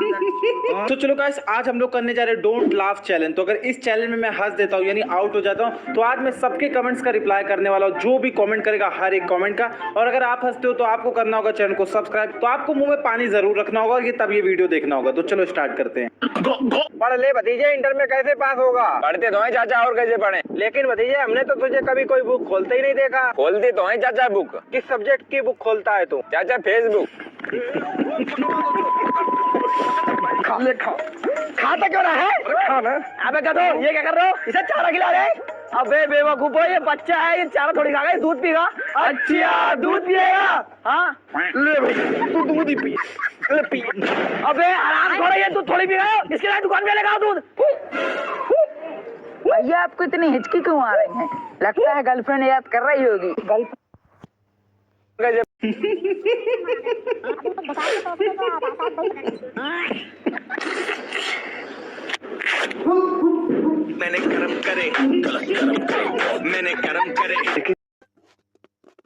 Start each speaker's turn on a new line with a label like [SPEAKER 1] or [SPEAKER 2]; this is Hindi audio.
[SPEAKER 1] तो चलो गाइस, आज हम लोग करने जा रहे हैं डोंट लाफ चैलेंज। तो अगर इस चैलेंज में मैं हंस देता हूँ यानी आउट हो जाता हूँ, तो आज मैं सबके कमेंट्स का रिप्लाई करने वाला हूँ, जो भी कमेंट करेगा हर एक कमेंट का। और अगर आप हंसते हो तो आपको करना होगा चैनल को सब्सक्राइब। तो आपको मुंह में पानी जरूर रखना होगा, ये तब ये वीडियो देखना होगा। तो चलो स्टार्ट करते हैं।
[SPEAKER 2] पढ़ ले भतीजे, इंटर में कैसे पास होगा?
[SPEAKER 3] पढ़ते तो है चाचा, और कैसे पढ़े?
[SPEAKER 2] लेकिन भतीजे, हमने तो तुझे कभी कोई बुक खोलते ही नहीं देखा।
[SPEAKER 3] खोलते तो है चाचा बुक।
[SPEAKER 2] किस सब्जेक्ट की बुक खोलता है तू?
[SPEAKER 3] चाचा फेसबुक।
[SPEAKER 2] खाता क्यों रहा है? खाना। अबे गधो, ये क्या कर रहे हो? इसे चारा खिला रहे? अबे बेवकूफ, ये बच्चा है, ये चारा थोड़ी खाएगा, दूध पीगा। अच्छा, दूध पिएगा? हाँ, ले भाई, तू दूध ही पी। ले पी। अबे आराम थोड़ा, ये दूध थोड़ी पीगा, इसके लिए दुकान में लेगा दूध।
[SPEAKER 4] भैया आपको इतनी हिचकी क्यों आ रही है? लगता है गर्लफ्रेंड याद कर रही होगी।
[SPEAKER 5] मैंने कर्म करे, गलत कर्म करे, मैंने कर्म करे।